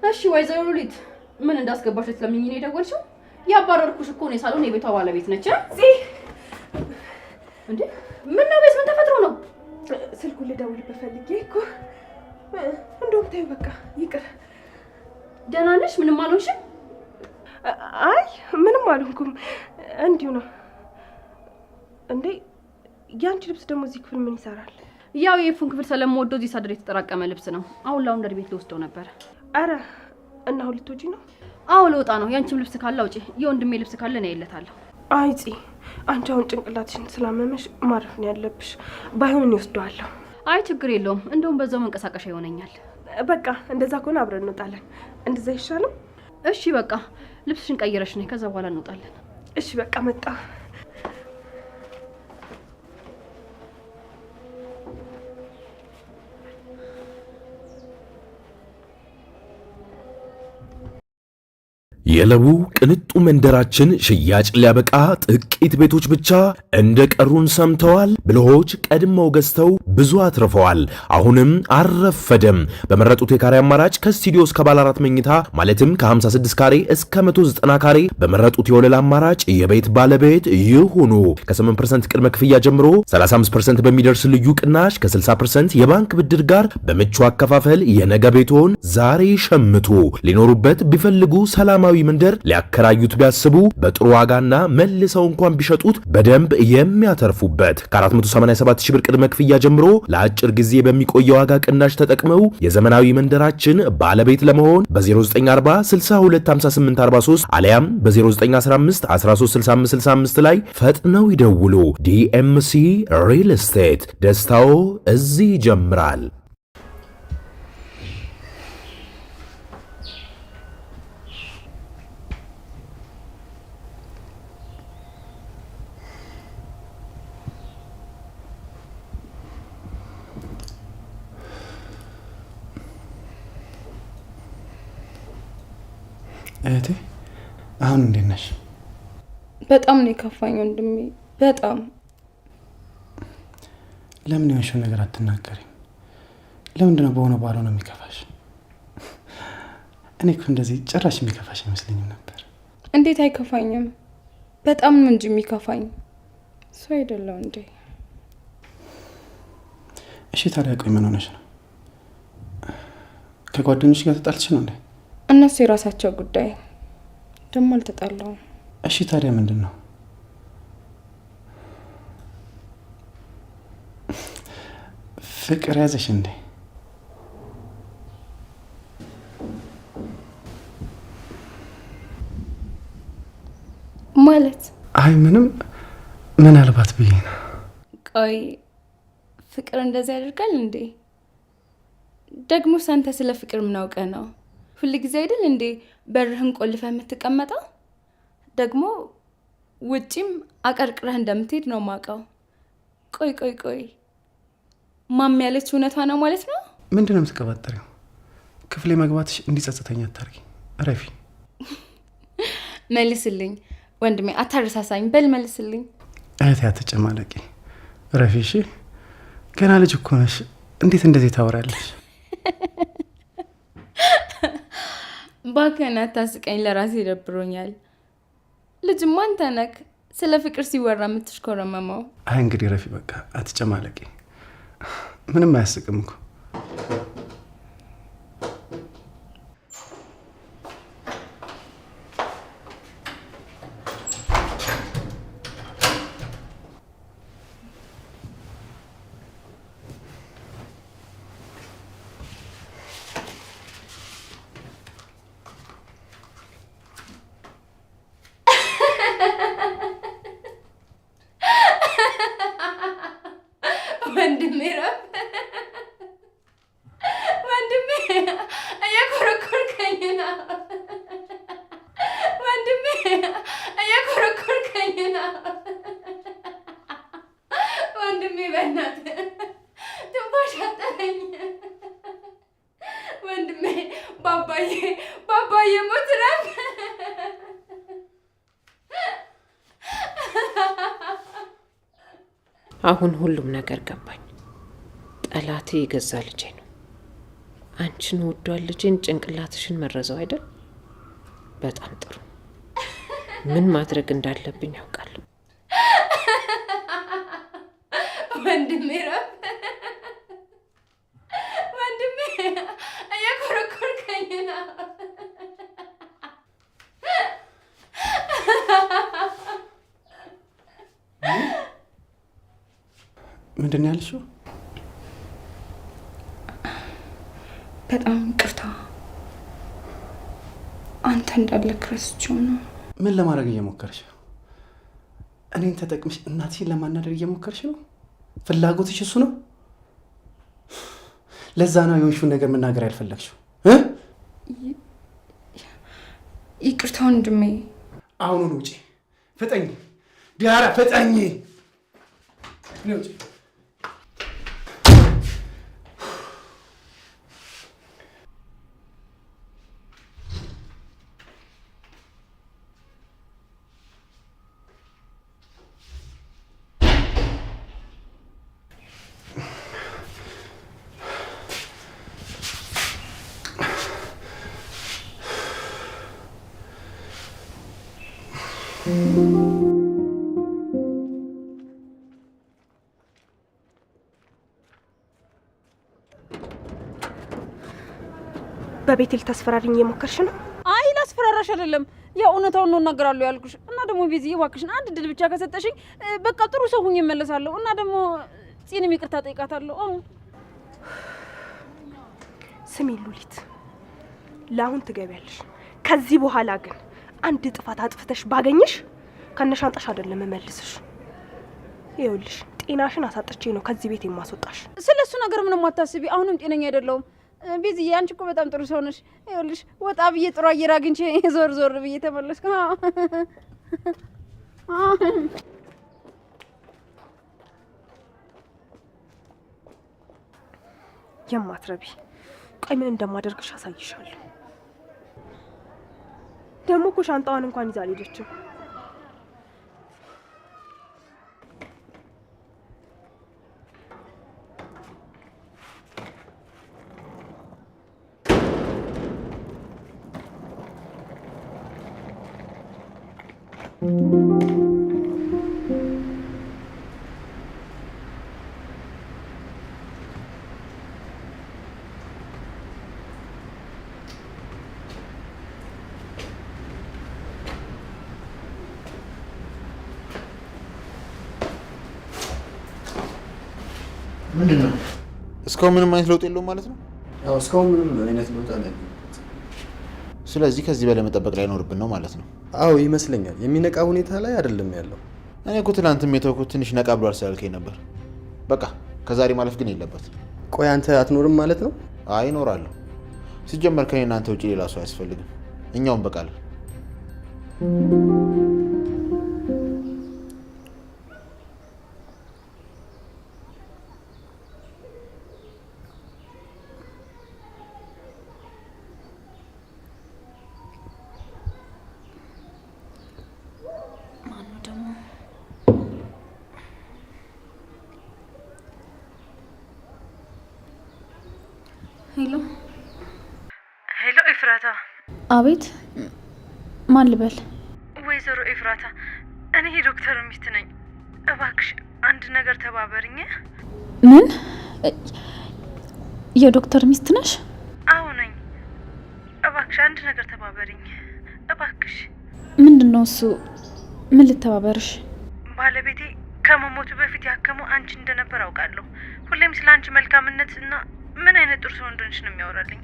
እሺ ወይዘሮ ሉሊት ምን እንዳስገባሽ ስለምኝ ነው የደወልሽው? ያባረርኩሽ እኮ ነው ሳሎን የቤቷ ባለቤት ነች። እንዴ ምን ነው ቤት ምን ተፈጥሮ ነው? ስልኩን ልደውልበት ፈልጌ እኮ እንደውም ተይው በቃ ይቅር። ደህና ነሽ? ምንም አልሆንሽም? አይ ምንም አልሆንኩም እንዲሁ ነው። እንዴ ያንቺ ልብስ ደግሞ እዚህ ክፍል ምን ይሰራል? ያው የፉን ክፍል ስለምወደው እዚህ ሳድር የተጠራቀመ ልብስ ነው። አሁን ላውንደሪ ቤት ልወስደው ነበር። አረ እና አሁን ልትወጪ ነው? አዎ ልወጣ ነው። ያንቺም ልብስ ካለ አውጪ፣ የወንድሜ ልብስ ካለ ነው ይለታለሁ። አይ ፂ አንቺ አሁን ጭንቅላትሽን ስላመመሽ ማረፍ ነው ያለብሽ። ባይሆን ይወስደዋለሁ። አይ ችግር የለውም። እንደውም በዛው መንቀሳቀሻ ይሆነኛል። በቃ እንደዛ ከሆነ አብረን እንወጣለን። እንደዛ ይሻላል? እሺ በቃ ልብስሽን ቀይረሽ ነይ፣ ከዛ በኋላ እንወጣለን። እሺ በቃ መጣ። የለቡ ቅንጡ መንደራችን ሽያጭ ሊያበቃ ጥቂት ቤቶች ብቻ እንደቀሩን ሰምተዋል። ብልሆች ቀድመው ገዝተው ብዙ አትርፈዋል። አሁንም አረፈደም። በመረጡት የካሬ አማራጭ ከስቱዲዮ እስከ ባለ 4 መኝታ ማለትም ከ56 ካሬ እስከ 190 ካሬ በመረጡት የወለል አማራጭ የቤት ባለቤት ይሁኑ። ከ8% ቅድመ ክፍያ ጀምሮ 35% በሚደርስ ልዩ ቅናሽ ከ60% የባንክ ብድር ጋር በምቹ አከፋፈል የነገ ቤቶን ዛሬ ሸምቱ። ሊኖሩበት ቢፈልጉ ሰላማዊ መንደር ሊያከራዩት ቢያስቡ በጥሩ ዋጋና መልሰው እንኳን ቢሸጡት በደንብ የሚያተርፉበት ከ487 ሺህ ብር ቅድመ ክፍያ ጀምሮ ለአጭር ጊዜ በሚቆየው ዋጋ ቅናሽ ተጠቅመው የዘመናዊ መንደራችን ባለቤት ለመሆን በ0940 625843 አሊያም በ0915 136565 ላይ ፈጥነው ይደውሉ። ዲኤምሲ ሪል ስቴት ደስታው እዚህ ይጀምራል። እህቴ አሁን እንዴት ነሽ? በጣም ነው የከፋኝ ወንድሜ፣ በጣም። ለምን የሆንሽውን ነገር አትናገሪም? ለምንድን ነው በሆነ ባለው ነው የሚከፋሽ? እኔ እኮ እንደዚህ ጭራሽ የሚከፋሽ አይመስለኝም ነበር። እንዴት አይከፋኝም? በጣም ነው እንጂ የሚከፋኝ። ሰው አይደለው እንዴ? እሺ ታዲያ ቆይ ምን ሆነሽ ነው? ከጓደኞች ጋር ተጣልተሽ ነው እንዴ? እነሱ የራሳቸው ጉዳይ፣ ደግሞ አልተጣላውም። እሺ ታዲያ ምንድን ነው? ፍቅር ያዘሽ እንዴ? ማለት? አይ ምንም፣ ምናልባት ብዬ ነው። ቆይ ፍቅር እንደዚህ ያደርጋል እንዴ? ደግሞ ሳንተ ስለ ፍቅር ምን አውቀ ነው? ሁሉ ጊዜ አይደል እንዴ በርህን ቆልፈህ የምትቀመጠው? ደግሞ ውጪም አቀርቅረህ እንደምትሄድ ነው ማውቀው። ቆይ ቆይ ቆይ ማም ያለች እውነቷ ነው ማለት ነው? ምንድን ነው የምትቀባጠሪው? ክፍሌ መግባትሽ እንዲጸጽተኝ አታርጊ። ረፊ መልስልኝ ወንድሜ፣ አታረሳሳኝ። በል መልስልኝ። እህቴ አትጨማለቂ። ረፊ እሺ፣ ገና ልጅ እኮ ነሽ። እንዴት እንደዚህ ታወራለሽ? ባከና አታስቀኝ፣ ለራሴ ይደብሮኛል። ልጅማ አንተ ነህ ስለ ፍቅር ሲወራ የምትሽኮረመመው። አይ እንግዲህ ረፊ በቃ አትጨማለቂ። ምንም አያስቅም እኮ። ወንድሜ ረፍ፣ ወንድሜ እየኮረኮርከኝ ነው። ወንድሜ እየኮረኮርከኝ ነው። ወንድሜ በእናትህ ትንፋሽ አጠረኝ። ወንድሜ ባባዬ፣ ባባዬ ሞት ረፍ። አሁን ሁሉም ነገር ገባኝ። ጠላቴ የገዛ ልጄ ነው። አንቺን ወዷል ልጅን ጭንቅላትሽን መረዘው አይደል? በጣም ጥሩ። ምን ማድረግ እንዳለብኝ ያውቃለሁ። ወንድሜ እየኮረኮርከኝ ነው። ምንድን ነው ያልሽው? በጣም ይቅርታ፣ አንተ እንዳለክ ረስቼው ነው። ምን ለማድረግ እየሞከርሽ ነው? እኔን ተጠቅምሽ እናትሽን ለማናደድ እየሞከርሽ ነው? ፍላጎትሽ እሱ ነው? ለዛ ነው የሆንሽውን ነገር መናገር ያልፈለግሽው? ይቅርታ ወንድሜ። አሁኑን ውጪ! ፍጠኝ ዲያራ፣ ፍጠኝ! ውጪ! በቤት ልታስፈራሪኝ እየሞከርሽ ነው? አይ ላስፈራራሽ አይደለም፣ ያው እውነታውን ነው እናገራለሁ ያልኩሽ። እና ደግሞ ቤዝዬ እባክሽን አንድ ድል ብቻ ከሰጠሽኝ በቃ ጥሩ ሰው ሁኜ እመለሳለሁ። እና ደግሞ ጽንም ይቅርታ ጠይቃታለሁ። ስሚ ሉሊት፣ ለአሁን ትገቢያለሽ። ከዚህ በኋላ ግን አንድ ጥፋት አጥፍተሽ ባገኝሽ ከነሻንጣሽ አይደለም እመልስሽ። ይኸውልሽ ጤናሽን አሳጥቼ ነው ከዚህ ቤት የማስወጣሽ። ስለሱ ነገር ምንም አታስቢ። አሁንም ጤነኛ አይደለሁም። ቤዝዬ አንቺ እኮ በጣም ጥሩ ሰው ነሽ። ይኸውልሽ ወጣ ብዬ ጥሩ አየር አግኝቼ ዞር ዞር ብዬ ተመለስኩ። የማትረቢ ቆይ ምን እንደማደርግሽ አሳይሻለሁ። ደግሞ እኮ ሻንጣዋን እንኳን ይዛ አልሄደችም። ምንድነው? እስካሁን ምንም አይነት ለውጥ የለውም ማለት ነው? ያው እስካሁን ምንም አይነት ለውጥ አለ። ስለዚህ ከዚህ በላይ መጠበቅ ላይ ኖርብን ነው ማለት ነው? አዎ ይመስለኛል። የሚነቃ ሁኔታ ላይ አይደለም ያለው። እኔ እኮ ትናንትም የተውኩት ትንሽ ነቃ ብሏል ስላልከኝ ነበር። በቃ ከዛሬ ማለፍ ግን የለበት። ቆይ አንተ አትኖርም ማለት ነው? አይ እኖራለሁ። ሲጀመር ከኔ እናንተ ውጪ ሌላ ሰው አያስፈልግም። እኛውን በቃለን። ሄሎ ኤፍራታ። አቤት፣ ማን ልበል? ወይዘሮ ኤፍራታ፣ እኔ ዶክተር ሚስት ነኝ። እባክሽ አንድ ነገር ተባበሪኝ። ምን? የዶክተር ሚስት ነሽ? አዎ ነኝ። እባክሽ አንድ ነገር ተባበሪኝ እባክሽ። ምንድነው እሱ? ምን ልተባበርሽ? ባለቤቴ ከመሞቱ በፊት ያከመው አንቺ እንደነበር አውቃለሁ። ሁሌም ስለ አንቺ መልካምነት እና ምን አይነት ጥሩ ሰው እንደሆንሽ ነው የሚያወራልኝ።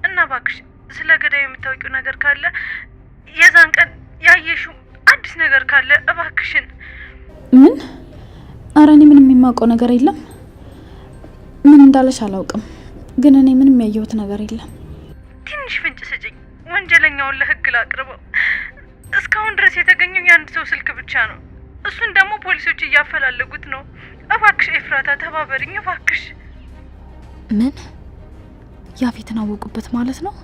እና እባክሽ ስለ ገዳዩ የምታውቂው ነገር ካለ፣ የዛን ቀን ያየሽው አዲስ ነገር ካለ እባክሽን። ምን? ኧረ እኔ ምንም የማውቀው ነገር የለም። ምን እንዳለሽ አላውቅም፣ ግን እኔ ምንም ያየሁት ነገር የለም። ትንሽ ፍንጭ ስጭኝ፣ ወንጀለኛውን ለህግ ላቅርበው። እስካሁን ድረስ የተገኘው የአንድ ሰው ስልክ ብቻ ነው። እሱን ደግሞ ፖሊሶች እያፈላለጉት ነው። እባክሽ ኤፍራታ ተባበሪኝ እባክሽ። ምን? ያፌትን አወቁበት ማለት ነው?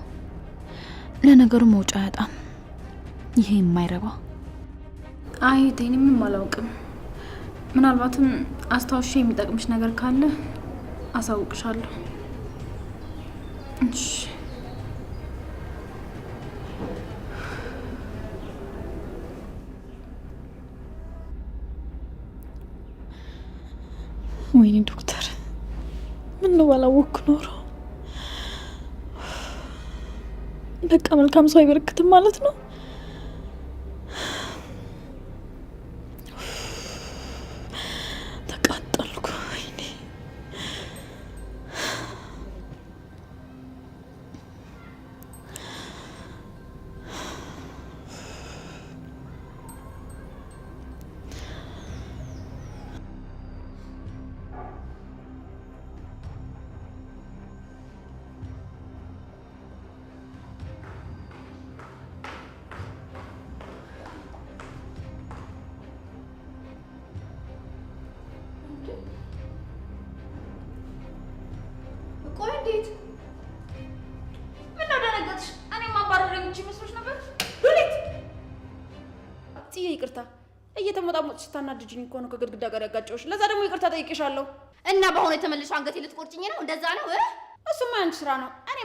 ለነገሩ መውጫ አያጣም ይሄ የማይረባ። አይ እኔ ምንም አላውቅም። ምናልባትም አስታውሽ የሚጠቅምሽ ነገር ካለ አሳውቅሻለሁ። እሺ ወይኔ ዶክተር ምን ነው ባላወቅኩ ኖሮ። በቃ መልካም ሰው አይበረክትም ማለት ነው። ተቃጠልኩ። ወይኔ ቆይ እንዴት? ምን አደረገች? እኔ ማባረረኝ እንጂ መስሎሽ ነበር? ሉሊት ጽዬ ይቅርታ፣ እየተሞጣሞጥሽ ስታናድጂኝ እኮ ነው ከግድግዳ ጋር ያጋጨሁሽ። ለዛ ደግሞ ይቅርታ ጠይቄሻለሁ። እና በአሁኑ የተመለሽ አንገቴ ልትቆርጭኝ ነው? እንደዛ ነው? እሱማ ያንቺ ስራ ነው። እኔ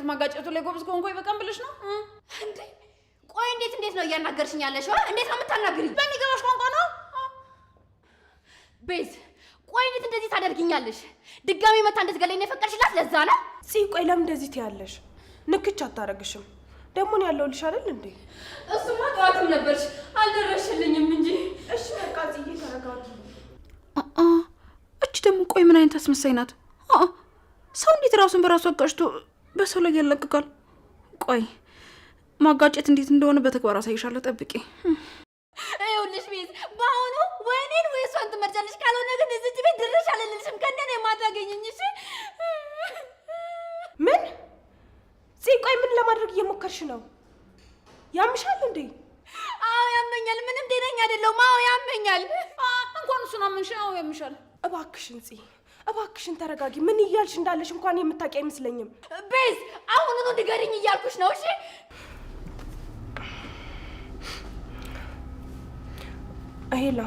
ማጋጨቱ ላይ ጎብዝ ከሆንኩ ይበቃም ብለሽ ነው እንዴ? ቆይ እንዴት ነው እያናገርሽኝ ያለሽው? እንዴት ነው የምታናግሪኝ? በሚገባሽ ቋንቋ ነው ቤዝ። ቆይ እንዴት እንደዚህ ታደርጊኛለሽ? ድጋሚ መታ እንድትገለኝ ነው የፈቀድሽላት? ለዛ ነው ቆይ ለምን እንደዚህ ትያለሽ? ንክች አታረግሽም። ደግሞ ነው ያለውልሽ አይደል እንዴ? እሱማ ጠዋትም ነበርሽ አልደረሽልኝም እንጂ። እሺ በቃ ጽዬ ተረጋጊ። እቺ ደግሞ ቆይ ምን አይነት አስመሳይ ናት? ሰው እንዴት ራሱን በራሱ አጋጭቶ በሰው ላይ ያለቅቃል? ቆይ ማጋጨት እንዴት እንደሆነ በተግባር አሳይሻለሁ። ጠብቂ። ይኸውልሽ ቤዝ፣ በአሁኑ ወይኔን ወይ እሷን ትመርጫለሽ። ካልሆነ ግን እዚህ ቤት ድርሽ አልልልሽም። ከእንደኔ የማታገኘኝ። እሺ ምን ቆይ ምን ለማድረግ እየሞከርሽ ነው? ያምሻል እንዴ? አዎ ያመኛል። ምንም ጤነኛ አይደለሁም። አዎ ያመኛል። እንኳን እሱን አመንሽ። አዎ ያምሻል። እባክሽን እባክሽን ተረጋጊ። ምን እያልሽ እንዳለሽ እንኳን የምታውቂ አይመስለኝም። ቤዝ አሁኑኑ ንገሪኝ እያልኩሽ ነው። እሺ ሄላ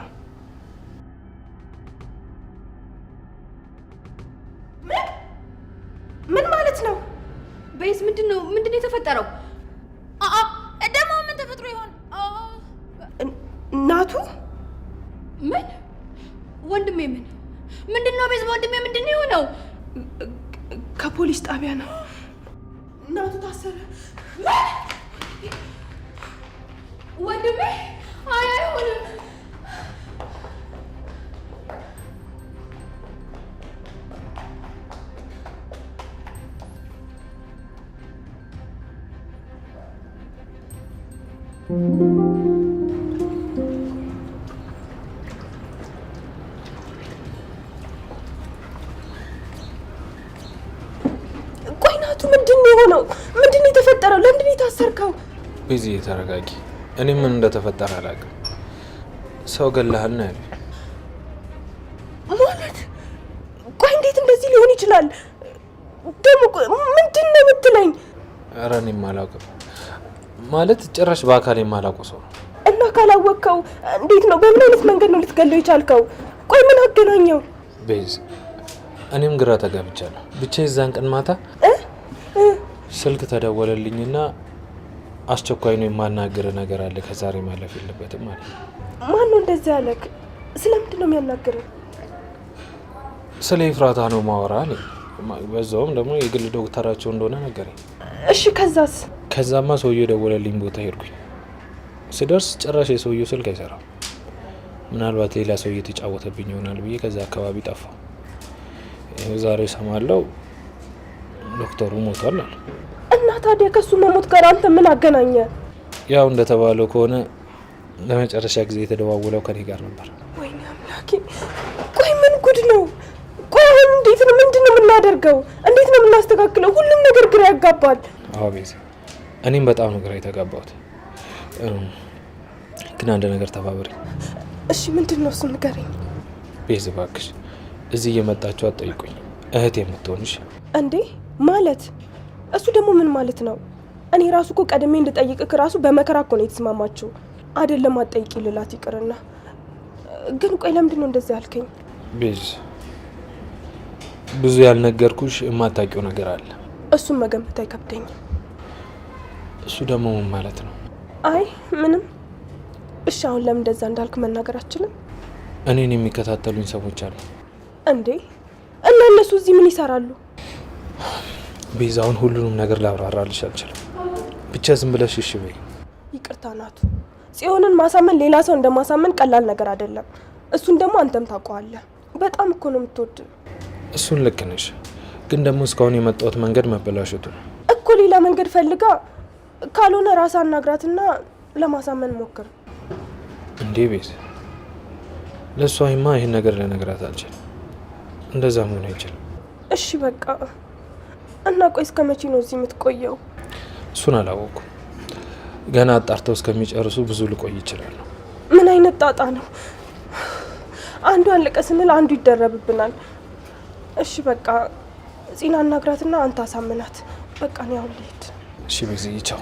ምን ማለት ነው? ቤዝ ምንድነው የተፈጠረው? ደግሞ ምን ተፈጥሮ ይሆን? ናቱ ምን ወንድሜ ምንድነው? ቤዝ ወንድሜ ምንድነው የሆነው? ከፖሊስ ጣቢያ ነው። ናቱ ታሰረ። ወንድሜ አይሆንም። ቆይ ናቱ ምንድነው የሆነው? ምንድነው የተፈጠረው? ለምንድነው የታሰርከው? ቤዚ ተረጋጊ። እኔ ምን እንደተፈጠረ አላውቅም። ሰው ገለሃል ነው ያለኝ። ማለት ቆይ እንዴት እንደዚህ ሊሆን ይችላል? ደግሞ ምንድነው የምትለኝ? ኧረ እኔም አላውቅም። ማለት ጭራሽ በአካል የማላውቀው ሰው ነው። እና ካላወቅከው እንዴት ነው? በምን አይነት መንገድ ነው ልትገለው የቻልከው? ቆይ ምን አገናኘው? ቤዝ እኔም ግራ ተጋብቻለሁ። ብቻ የዛን ቀን ማታ ስልክ ተደወለልኝና አስቸኳይ ነው የማናገር ነገር አለ፣ ከዛሬ ማለፍ የለበትም ማለት ነው። ማን ነው እንደዚህ ያለክ? ስለምንድን ነው የሚያናግረው? ስለ ኤፍራታ ነው ማወራ አለኝ። በዛውም ደግሞ የግል ዶክተራቸው እንደሆነ ነገረኝ። እሺ ከዛስ? ከዛማ ሰውዬው የደወለልኝ ቦታ ሄድኩኝ። ስደርስ ጭራሽ የሰውዬው ስልክ አይሰራም። ምናልባት ሌላ ሰው እየተጫወተብኝ ይሆናል ብዬ ከዛ አካባቢ ጠፋሁ። ዛሬ ሰማለው ዶክተሩ ሞቷል አለ። እና ታዲያ ከሱ መሞት ጋር አንተ ምን አገናኘ? ያው እንደተባለው ከሆነ ለመጨረሻ ጊዜ የተደዋወለው ከኔ ጋር ነበር። ወይኔ አምላኬ! ቆይ ምን ጉድ ነው? ቆይ አሁን እንዴት ነው? ምንድን ነው የምናደርገው? እንዴት ነው የምናስተካክለው? ሁሉም ነገር ግራ ያጋባል። አዎ ቤዛ፣ እኔም በጣም ነው ግራ የተጋባሁት። ግን አንድ ነገር ተባበሪኝ። እሺ ምንድን ነው? እሱ ንገረኝ። ቤዛ እባክሽ እዚህ እየመጣችሁ አትጠይቁኝ። እህቴ የምትሆንሽ እንዴ ማለት እሱ ደግሞ ምን ማለት ነው? እኔ ራሱ እኮ ቀድሜ እንድጠይቅክ ራሱ በመከራ እኮ ነው የተስማማችሁ። አይደለም አትጠይቂ ልላት ይቅርና። ግን ቆይ ለምንድን ነው እንደዚህ ያልከኝ? ቤዛ ብዙ ያልነገርኩሽ የማታውቂው ነገር አለ። እሱን መገመት አይከብደኝም። እሱ ደግሞ ምን ማለት ነው? አይ ምንም። እሺ አሁን ለምን እንደዛ እንዳልክ መናገር አትችልም? እኔን የሚከታተሉኝ ሰዎች አሉ እንዴ? እና እነሱ እዚህ ምን ይሰራሉ? ቤዛውን ሁሉንም ነገር ላብራራልሽ አልችልም። ብቻ ዝም ብለሽ እሺ በይ። ይቅርታ ናቱ። ጽዮንን ማሳመን ሌላ ሰው እንደማሳመን ቀላል ነገር አይደለም። እሱን ደግሞ አንተም ታውቀዋለህ። በጣም እኮ ነው የምትወድ። እሱን ልክ ነሽ፣ ግን ደግሞ እስካሁን የመጣሁት መንገድ መበላሸቱ ነው እኮ። ሌላ መንገድ ፈልጋ ካልሆነ ራስ አናግራትና ለማሳመን ሞክር። እንዴ ቤዛ፣ ለእሷማ ይህን ነገር ልነግራት አልችልም። እንደዛ መሆን አይችልም። እሺ በቃ እና ቆይ እስከ መቼ ነው እዚህ የምትቆየው? እሱን አላወኩም። ገና አጣርተው እስከሚጨርሱ ብዙ ልቆይ ይችላል። ምን አይነት ጣጣ ነው? አንዱ አለቀ ስንል አንዱ ይደረብብናል። እሺ በቃ ጺና አናግራትና አንተ አሳምናት። በቃ ነው ያው ልሂድ። እሺ ቤዛ፣ ቻው።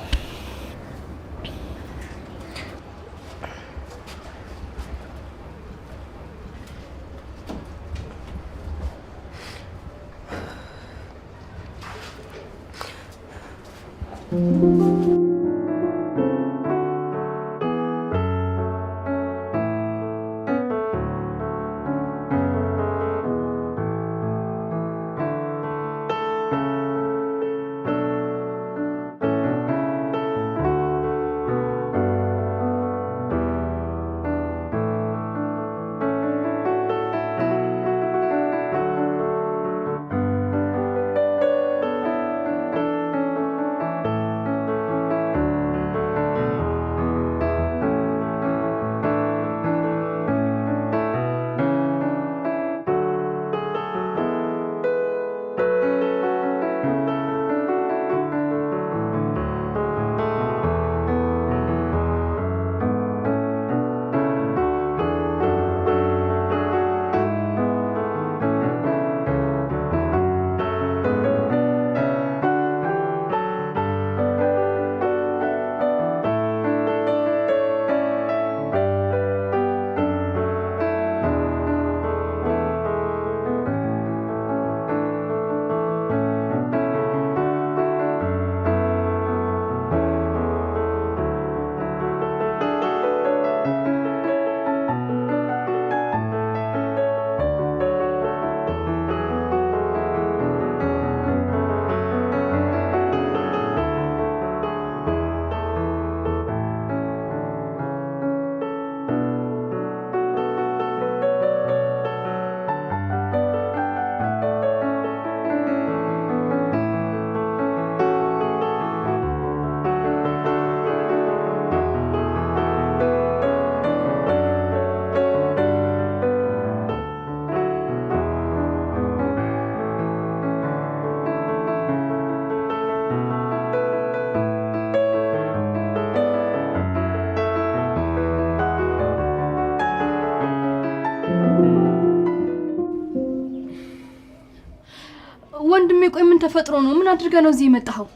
ወንድሜ ቆይ ምን ተፈጥሮ ነው? ምን አድርገህ ነው እዚህ የመጣኸው?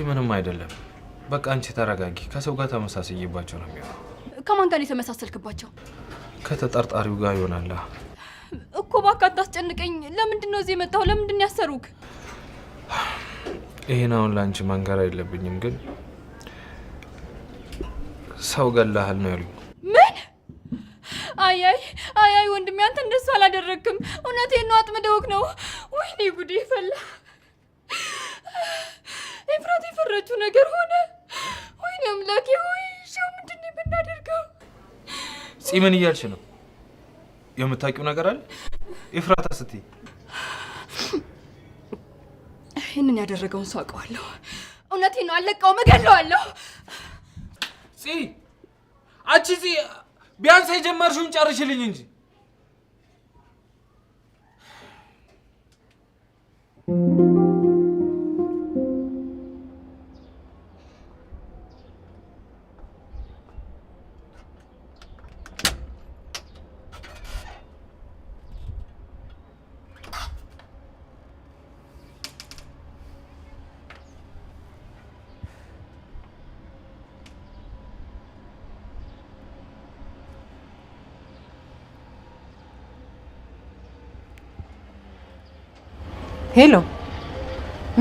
ምንም አይደለም። በቃ አንቺ ተረጋጊ። ከሰው ጋር ተመሳሳይባቸው ነው የሚሆነው። ከማን ጋር የተመሳሰልክባቸው? ከተጠርጣሪው ጋር ይሆናል እኮ። እባክህ አታስጨንቀኝ። ለምንድን ነው እዚህ የመጣኸው? ለምንድን ነው ያሰሩክ? ይሄን አሁን ላንቺ መንገር አይለብኝም፣ ግን ሰው ገላሃል ነው ያሉኝ። ምን? አይ ወንድሜ አንተ እንደሱ አላደረክም። እውነቴን ነው፣ አጥምደውክ ነው። ወይኔ ጉዴ ፈላ። ኤፍራት የፈረችው ነገር ሆነ። ወይኔ አምላኬ ሆይ፣ ሻው ምንድን ነው የምናደርገው? ምን እያልሽ ነው? የምታውቂው ነገር አለ ኤፍራታ ስትይ? ይህንን ያደረገውን ሰው አውቀዋለሁ። እውነቴን ነው፣ አለቀውም፣ እገለዋለሁ። አንቺ ቢያንስ የጀመርሽውን ጨርሽልኝ እንጂ። ሄሎ፣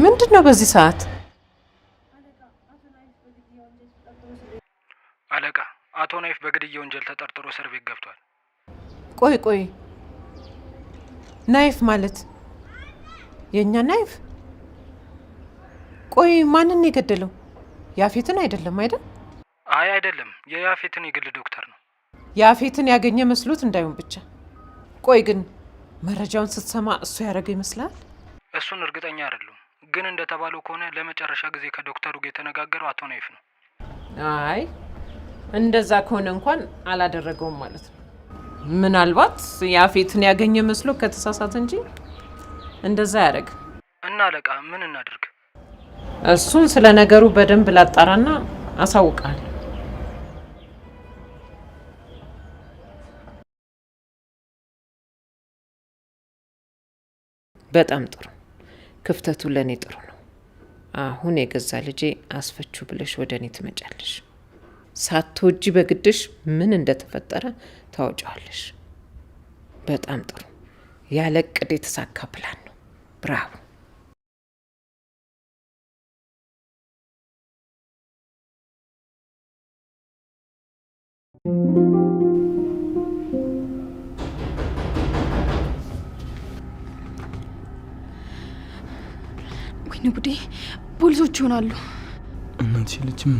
ምንድነው በዚህ ሰዓት? አለቃ አቶ ናይፍ በግድያ ወንጀል ተጠርጥሮ እስር ቤት ገብቷል። ቆይ ናይፍ ማለት የኛ ናይፍ? ቆይ ማንን የገደለው? ያፌትን አይደለም አይደል? አይ አይደለም፣ የያፌትን የግል ዶክተር ነው። ያፌትን ያገኘ መስሎት እንዳይሆን ብቻ። ቆይ ግን መረጃውን ስትሰማ እሱ ያደረገ ይመስላል? እሱን እርግጠኛ አይደለም፣ ግን እንደተባለው ከሆነ ለመጨረሻ ጊዜ ከዶክተሩ ጋር የተነጋገረው አቶ ናይፍ ነው። አይ እንደዛ ከሆነ እንኳን አላደረገውም ማለት ነው። ምናልባት ያፌትን ያገኘ መስሎ ከተሳሳተ እንጂ እንደዛ ያደረግ እና አለቃ ምን እናድርግ? እሱን ስለ ነገሩ በደንብ ላጣራና አሳውቃለሁ። በጣም ጥሩ። ክፍተቱ ለኔ ጥሩ ነው። አሁን የገዛ ልጄ አስፈቹ ብለሽ ወደ እኔ ትመጫለሽ። ሳትወጂ በግድሽ ምን እንደተፈጠረ ታወጫዋለሽ። በጣም ጥሩ። ያለ እቅድ የተሳካ ፕላን ነው። ብራቮ። ወይኔ ጉዴ! ፖሊሶች ይሆናሉ። እናትሽ ልጅም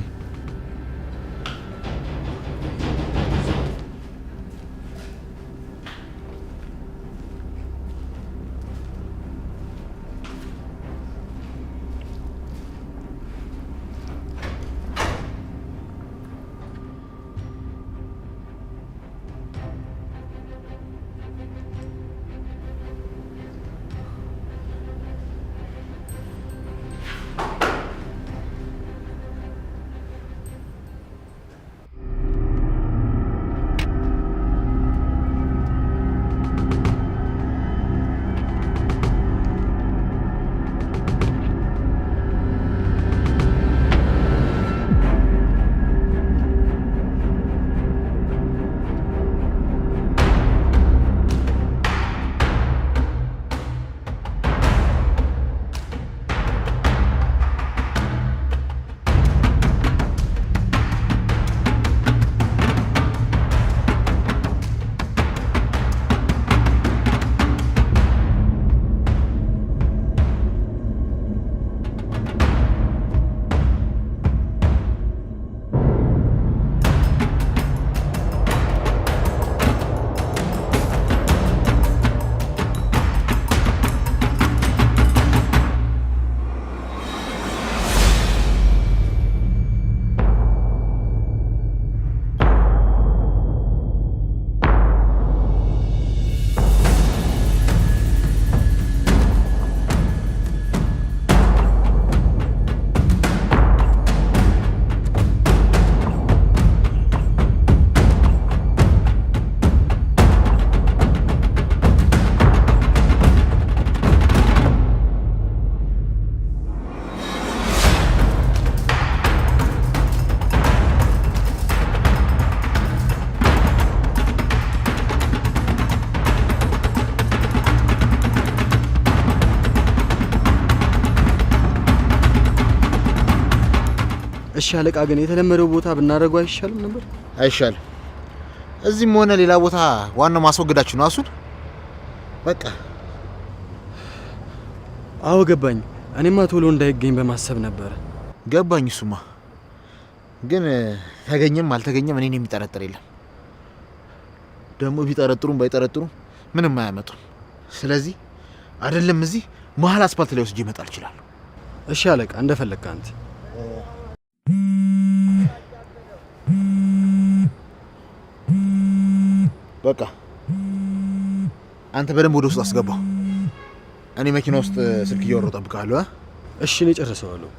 እሺ አለቃ፣ ግን የተለመደው ቦታ ብናደርገው አይሻልም ነበር? አይሻልም? እዚህም ሆነ ሌላ ቦታ ዋናው ማስወገዳችሁ ነው። አሱን በቃ አዎ ገባኝ። እኔማ ቶሎ እንዳይገኝ በማሰብ ነበር። ገባኝ። እሱማ ግን ተገኘም አልተገኘም እኔን የሚጠረጥር የለም። ደግሞ ቢጠረጥሩም ባይጠረጥሩም ምንም አያመጡም። ስለዚህ አይደለም እዚህ መሀል አስፓልት ላይ ወስጄ ይመጣል ይችላል። እሺ አለቃ፣ እንደፈለግህ አንተ። በቃ አንተ በደንብ ወደ ውስጥ አስገባው። እኔ መኪና ውስጥ ስልክ እያወራሁ እጠብቅሃለሁ። እሺ፣ እኔ ጨርሰዋለሁ።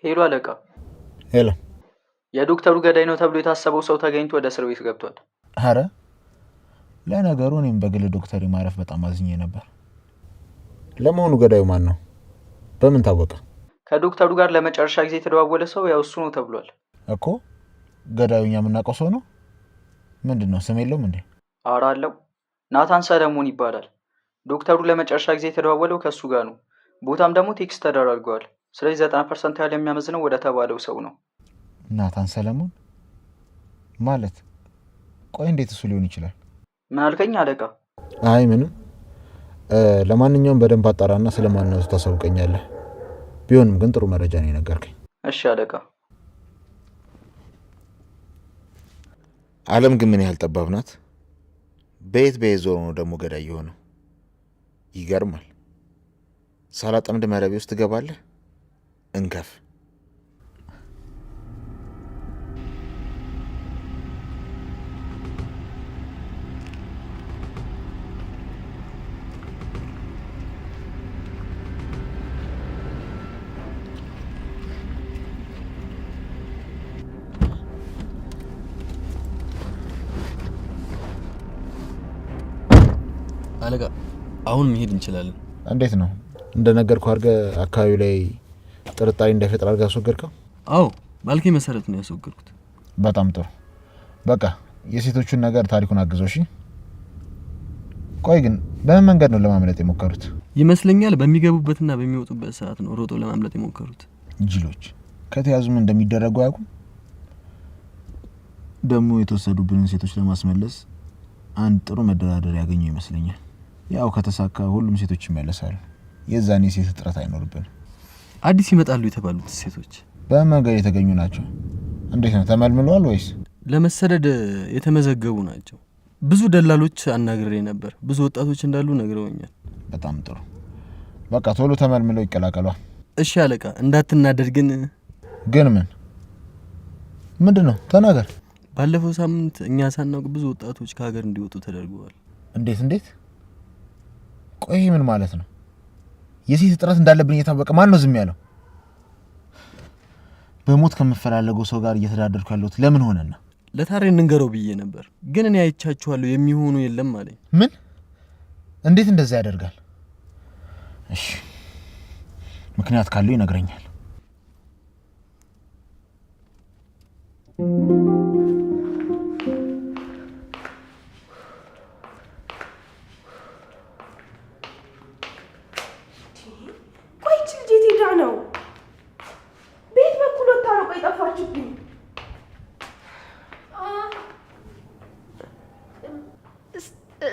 ሄሎ አለቃ። ሄሎ። የዶክተሩ ገዳይ ነው ተብሎ የታሰበው ሰው ተገኝቶ ወደ እስር ቤት ገብቷል። አረ ለነገሩ እኔም በግል ዶክተር ማረፍ በጣም አዝኜ ነበር። ለመሆኑ ገዳዩ ማን ነው? በምን ታወቀ? ከዶክተሩ ጋር ለመጨረሻ ጊዜ የተደዋወለ ሰው ያው እሱ ነው ተብሏል እኮ። ገዳዩኛ የምናውቀው ሰው ነው? ምንድነው ስም የለውም እንዴ? ኧረ አለው። ናታን ሰለሞን ይባላል። ዶክተሩ ለመጨረሻ ጊዜ የተደዋወለው ከሱ ጋር ነው። ቦታም ደግሞ ቴክስት ተደራርገዋል። ስለዚህ 90% ያህል የሚያመዝነው ወደ ተባለው ሰው ነው። ናታን ሰለሞን ማለት? ቆይ እንዴት እሱ ሊሆን ይችላል? ምን አልከኝ አለቃ? አይ ምንም። ለማንኛውም በደንብ አጣራና ስለማንነቱ ታሳውቀኛለህ። ቢሆንም ግን ጥሩ መረጃ ነው የነገርከኝ። እሺ አለቃ። ዓለም ግን ምን ያህል ጠባብ ናት። በየት ዞሮ ነው ደግሞ ገዳይ የሆነው? ይገርማል። ሳላጠምድ መረቤ ውስጥ ትገባለህ። እንከፍ። አለቃ አሁን መሄድ እንችላለን። እንዴት ነው? እንደነገርኩ አድርገህ አካባቢው ላይ ጥርጣሬ እንዳይፈጠር አድርገህ አስወገድከው? አዎ ባልከኝ መሰረት ነው ያስወገድኩት። በጣም ጥሩ። በቃ የሴቶቹን ነገር ታሪኩን አግዘው። እሺ። ቆይ ግን በምን መንገድ ነው ለማምለጥ የሞከሩት? ይመስለኛል በሚገቡበትና በሚወጡበት ሰዓት ነው ሮጦ ለማምለጥ የሞከሩት። ጅሎች። ከተያዙም እንደሚደረጉ አያውቁም። ደግሞ የተወሰዱብንን ሴቶች ለማስመለስ አንድ ጥሩ መደራደር ያገኙ ይመስለኛል። ያው ከተሳካ ሁሉም ሴቶች ይመለሳሉ። የዛኔ ሴት እጥረት አይኖርብንም። አዲስ ይመጣሉ የተባሉት ሴቶች በመንገድ የተገኙ ናቸው? እንዴት ነው ተመልምለዋል ወይስ? ለመሰደድ የተመዘገቡ ናቸው። ብዙ ደላሎች አናግሬ ነበር። ብዙ ወጣቶች እንዳሉ ነግረውኛል። በጣም ጥሩ። በቃ ቶሎ ተመልምለው ይቀላቀሏል። እሺ አለቃ። እንዳትናደድ ግን። ግን ምንድነው? ተናገር። ባለፈው ሳምንት እኛ ሳናውቅ ብዙ ወጣቶች ከሀገር እንዲወጡ ተደርገዋል። እንዴት? ቆይ ምን ማለት ነው? የሴት እጥረት እንዳለብኝ እየታወቀ ማን ነው ዝም ያለው? በሞት ከምፈላለገው ሰው ጋር እየተዳደርኩ ያለሁት ለምን ሆነና? ለታሬ እንንገረው ብዬ ነበር፣ ግን እኔ አይቻችኋለሁ የሚሆኑ የለም አለኝ። ምን? እንዴት እንደዛ ያደርጋል? እሺ ምክንያት ካለው ይነግረኛል።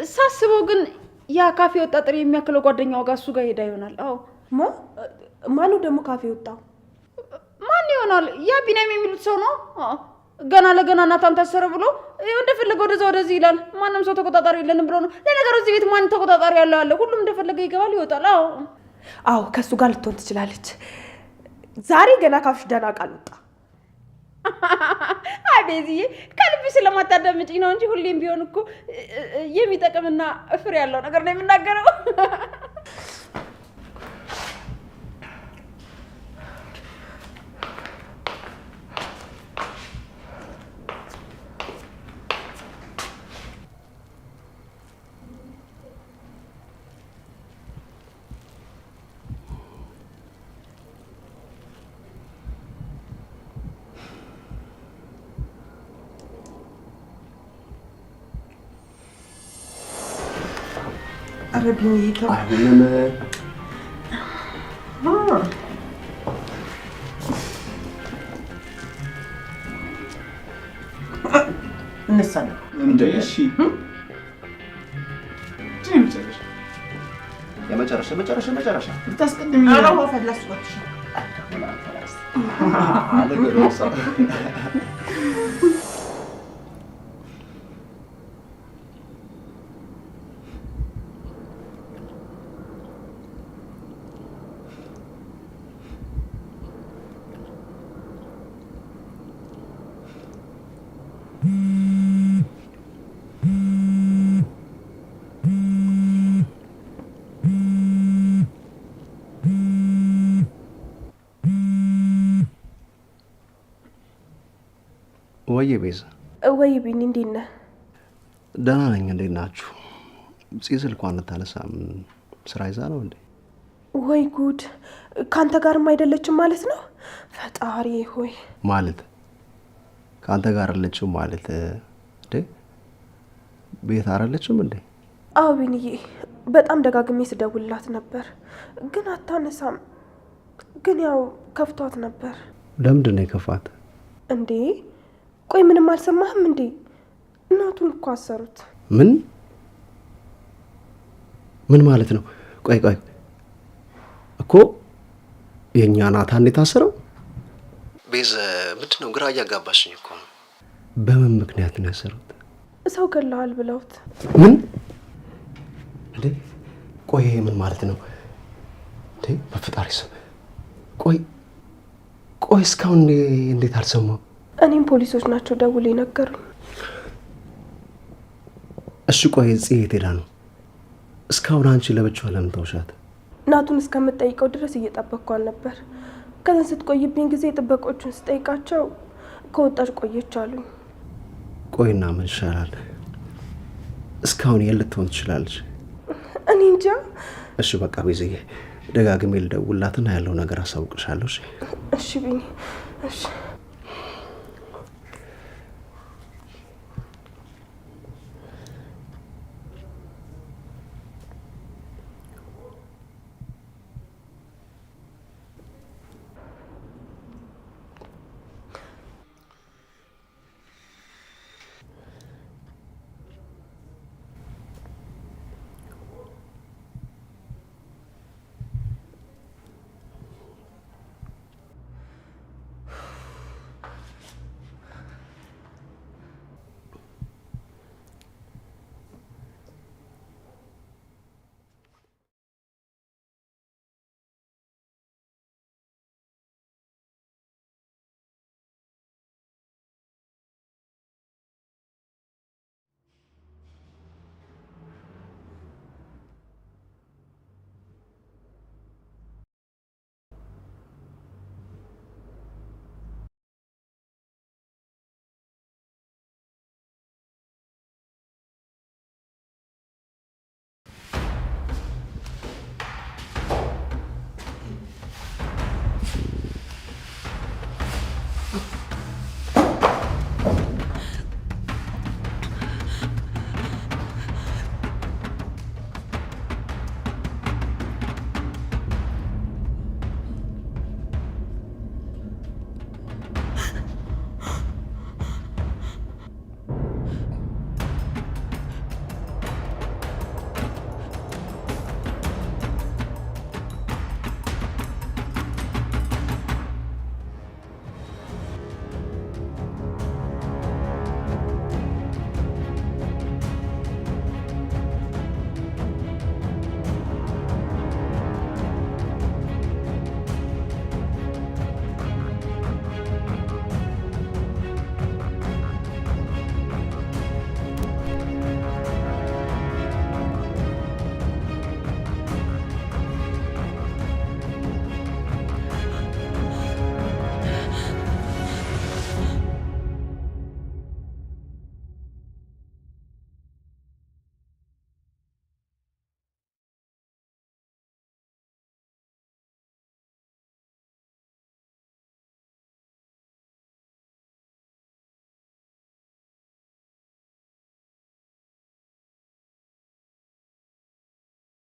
ሳስበው ግን ያ ካፌ ወጣ ጥሪ የሚያክለው ጓደኛው ጋር እሱ ጋር ሄዳ ይሆናል። አዎ ማኑ ደግሞ ካፌ ወጣው? ማን ይሆናል? ያ ቢናም የሚሉት ሰው ነው። ገና ለገና ናታን ታሰረ ብሎ እንደፈለገ ወደዚህ ይላል። ማንም ሰው ተቆጣጣሪ የለንም ብሎ ነው። ለነገሩ እዚህ ቤት ማን ተቆጣጣሪ ያለው አለ? ሁሉም እንደፈለገ ይገባል ይወጣል። አዎ ከሱ ጋር ልትሆን ትችላለች። ዛሬ ገና ካፍሽ ደህና ቃል ወጣ። አይ ቤዚዬ ከልብሽ ስለማታዳምጪኝ ነው እንጂ ሁሌም ቢሆን እኮ የሚጠቅምና ፍሬ ያለው ነገር ነው የምናገረው። አረብኝ ይሄው እንሰና እንደሺ የመጨረሻ ልታስቀድም አራው ፈላስ ወጥሽ ወይ ቤዛ? ወይ ቢኒ እንዴት ነህ? ደህና ነኝ። እንዴት ናችሁ? ስልኳን ልታነሳም ስራ ይዛ ነው እንዴ? ወይ ጉድ! ካንተ ጋርም አይደለችም ማለት ነው? ፈጣሪ ሆይ! ማለት ካንተ ጋር አይደለችም ማለት እንዴ? ቤት አይደለችም እንዴ? አዎ ቢኒዬ፣ በጣም ደጋግሜ ስደውልላት ነበር ግን አታነሳም። ግን ያው ከፍቷት ነበር። ለምንድን ነው የከፋት እንዴ? ቆይ ምንም አልሰማህም እንዴ? እናቱን እኮ አሰሩት። ምን ማለት ነው? ቆይ እኮ የኛ ናታን የታሰረው? ቤዝ ምንድን ነው? ግራ እያጋባሽኝ እኮ ነው። በምን ምክንያት ነው ያሰሩት? ሰው ገለዋል ብለውት። ምን እንዴ? ቆይ ምን ማለት ነው እንዴ? በፈጣሪ ስም ቆይ እስካሁን እንዴት አልሰማም? እኔም ፖሊሶች ናቸው ደውለው ነገሩኝ። እሺ ቆይ የት ሄዳ ነው? እስካሁን አንቺ ለብቻዋ ለምን ተውሻት? ናቱን እስከምጠይቀው ድረስ እየጠበቅኳል ነበር። ከዛ ስትቆይብኝ ጊዜ ጥበቆቹን ስጠይቃቸው ከወጣች ቆየች አሉኝ። ቆይና ምን ይሻላል? እስካሁን የልትሆን ትችላለች? እኔ እንጃ። እሺ በቃ ቤዝዬ ደጋግሜ ልደውላትና ያለው ነገር አሳውቅሻለሁ። እሺ ቢኒ። እሺ